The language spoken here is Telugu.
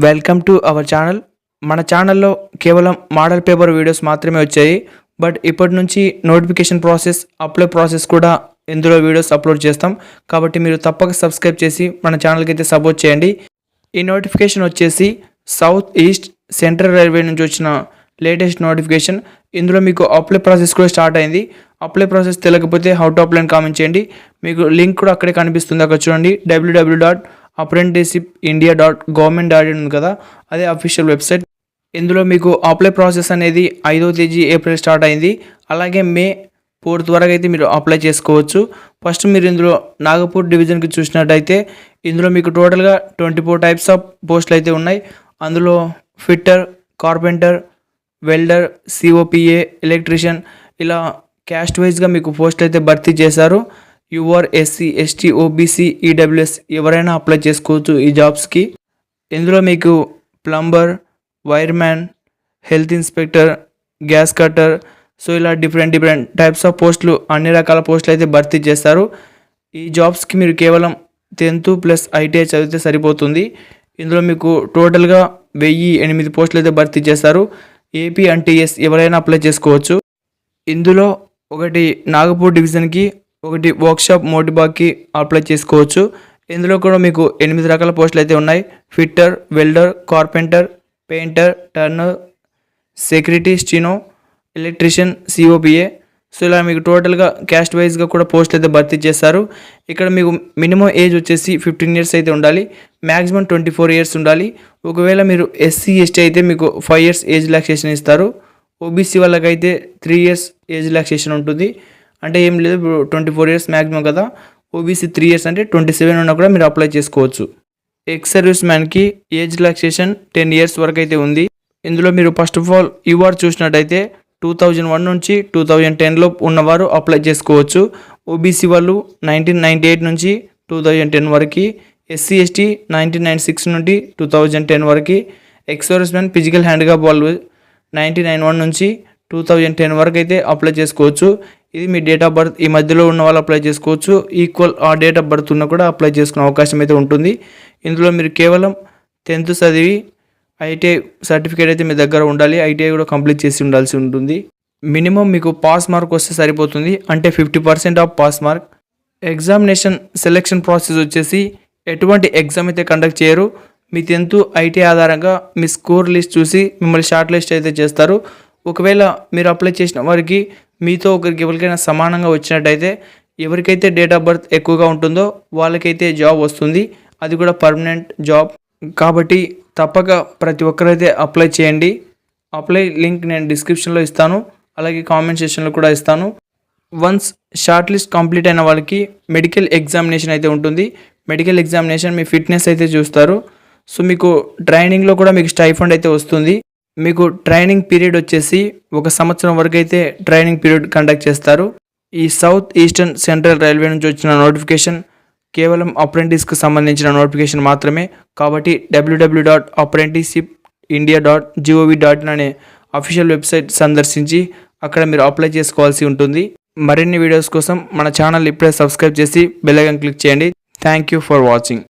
Welcome to our channel. మన ఛానల్లో కేవలం మోడల్ పేపర్ వీడియోస్ మాత్రమే వచ్చాయి. బట్ ఇప్పటి నుంచి నోటిఫికేషన్ ప్రాసెస్, అప్లై ప్రాసెస్ కూడా ఇందులో వీడియోస్ అప్లోడ్ చేస్తాం. కాబట్టి మీరు తప్పక సబ్స్క్రైబ్ చేసి మన ఛానల్కి అయితే సపోర్ట్ చేయండి. ఈ నోటిఫికేషన్ వచ్చేసి సౌత్ ఈస్ట్ సెంట్రల్ రైల్వే నుంచి వచ్చిన లేటెస్ట్ నోటిఫికేషన్. ఇందులో మీకు అప్లై ప్రాసెస్ కూడా స్టార్ట్ అయింది. అప్లై ప్రాసెస్ తెలియకపోతే హౌ టు అప్లై అని కామెంట్ చేయండి. మీకు లింక్ కూడా అక్కడే కనిపిస్తుంది, అక్కడ చూడండి. www.apprenticeshipindia.government.in ఉంది కదా, అదే అఫీషియల్ వెబ్సైట్. ఇందులో మీకు అప్లై ప్రాసెస్ అనేది 5వ తేదీ ఏప్రిల్ స్టార్ట్ అయింది. అలాగే మే 4th వరకు అయితే మీరు అప్లై చేసుకోవచ్చు. ఫస్ట్ మీరు ఇందులో నాగపూర్ డివిజన్కి చూసినట్టయితే ఇందులో మీకు టోటల్గా 24 టైప్స్ ఆఫ్ పోస్టులు అయితే ఉన్నాయి. అందులో fitter, carpenter, welder, COPA, electrician, ఇలా క్యాస్ట్ వైజ్గా మీకు పోస్టులు అయితే భర్తీ చేశారు. UR, SC, ST, OBC, EWS ఎవరైనా అప్లై చేసుకోవచ్చు ఈ జాబ్స్కి. ఇందులో మీకు plumber, wireman, health inspector, gas cutter, so ఇలా డిఫరెంట్ టైప్స్ ఆఫ్ పోస్టులు, అన్ని రకాల పోస్టులు అయితే భర్తీ చేస్తారు. ఈ జాబ్స్కి మీరు కేవలం 10th ప్లస్ ఐటీఐ చదివితే సరిపోతుంది. ఇందులో మీకు టోటల్గా 1008 పోస్టులు అయితే భర్తీ చేస్తారు. ఏపీ అండ్ టీఎస్ ఎవరైనా అప్లై చేసుకోవచ్చు. ఇందులో ఒకటి నాగపూర్ డివిజన్కి, ఒకటి వర్క్షాప్ మోటిబాగ్కి అప్లై చేసుకోవచ్చు. ఇందులో కూడా మీకు 8 రకాల పోస్టులు అయితే ఉన్నాయి. Fitter, welder, carpenter, painter, turner, security, steno, electrician, COPA, so ఇలా మీకు టోటల్గా క్యాస్ట్ వైజ్గా కూడా పోస్టులు అయితే భర్తీ చేస్తారు. ఇక్కడ మీకు మినిమం ఏజ్ వచ్చేసి 15 years అయితే ఉండాలి. మ్యాక్సిమం 24 years ఉండాలి. ఒకవేళ మీరు ఎస్సీ, ఎస్టీ అయితే మీకు 5 years ఏజ్ రిలాక్సేషన్ ఇస్తారు. ఓబీసీ వాళ్ళకైతే 3 years ఏజ్ రిలాక్సేషన్ ఉంటుంది. అంటే ఏం లేదు, 24 years మ్యాక్సిమం కదా. ఓబీసీ 3 years అంటే 27 ఉన్నా కూడా మీరు అప్లై చేసుకోవచ్చు. ఎక్స్ సర్వీస్ మ్యాన్కి ఏజ్ రిలాక్సేషన్ 10 years వరకు అయితే ఉంది. ఇందులో మీరు ఫస్ట్ ఆఫ్ ఆల్ యూఆర్ చూసినట్టయితే 2001 నుంచి 2010లో ఉన్నవారు అప్లై చేసుకోవచ్చు. ఓబీసీ వాళ్ళు 1998 నుంచి 2010 వరకు, ఎస్సీ, ఎస్టీ 1996 నుండి 2010 వరకు, ex service man physical handicap వాళ్ళు 1991 నుంచి 2010 వరకు అయితే అప్లై చేసుకోవచ్చు. ఇది మీ డేట్ ఆఫ్ బర్త్ ఈ మధ్యలో ఉన్న వాళ్ళు అప్లై చేసుకోవచ్చు. ఈక్వల్ ఆ డేట్ ఆఫ్ బర్త్ ఉన్న కూడా అప్లై చేసుకునే అవకాశం అయితే ఉంటుంది. ఇందులో మీరు కేవలం 10th చదివి ఐటీఐ సర్టిఫికేట్ అయితే మీ దగ్గర ఉండాలి. ఐటీఐ కూడా కంప్లీట్ చేసి ఉండాల్సి ఉంటుంది. మినిమం మీకు పాస్ మార్క్ వస్తే సరిపోతుంది, అంటే 50% of pass mark. Examination selection process వచ్చేసి ఎటువంటి ఎగ్జామ్ అయితే కండక్ట్ చేయరు. మీ 10th ఐటీఐ ఆధారంగా మీ స్కోర్ లిస్ట్ చూసి మిమ్మల్ని షార్ట్ లిస్ట్ అయితే చేస్తారు. ఒకవేళ మీరు అప్లై చేసిన వారికి మీతో ఒకరికి ఎవరికైనా సమానంగా వచ్చినట్టయితే, ఎవరికైతే డేట్ ఆఫ్ బర్త్ ఎక్కువగా ఉంటుందో వాళ్ళకైతే జాబ్ వస్తుంది. అది కూడా పర్మనెంట్ జాబ్. కాబట్టి తప్పక ప్రతి ఒక్కరైతే అప్లై చేయండి. అప్లై లింక్ నేను డిస్క్రిప్షన్లో ఇస్తాను, అలాగే కామెంట్ సెక్షన్లో కూడా ఇస్తాను. వన్స్ షార్ట్ లిస్ట్ కంప్లీట్ అయిన వాళ్ళకి మెడికల్ ఎగ్జామినేషన్ అయితే ఉంటుంది. మెడికల్ ఎగ్జామినేషన్ మీ ఫిట్నెస్ అయితే చూస్తారు. సో మీకు ట్రైనింగ్లో కూడా మీకు స్టైఫండ్ అయితే వస్తుంది. మీకు ట్రైనింగ్ పీరియడ్ వచ్చేసి 1 సంవత్సరం వరకు అయితే ట్రైనింగ్ పీరియడ్ కండక్ట్ చేస్తారు. ఈ సౌత్ ఈస్టర్న్ సెంట్రల్ రైల్వే నుంచి వచ్చిన నోటిఫికేషన్ కేవలం అప్రెంటిస్కి సంబంధించిన నోటిఫికేషన్ మాత్రమే. కాబట్టి www.apprenticeshipindia.gov.in అనే అఫీషియల్ వెబ్సైట్ సందర్శించి అక్కడ మీరు అప్లై చేసుకోవాల్సి ఉంటుంది. మరిన్ని వీడియోస్ కోసం మన ఛానల్ ఇప్పుడే సబ్స్క్రైబ్ చేసి బెల్ ఐకాన్ క్లిక్ చేయండి. Thank you for watching.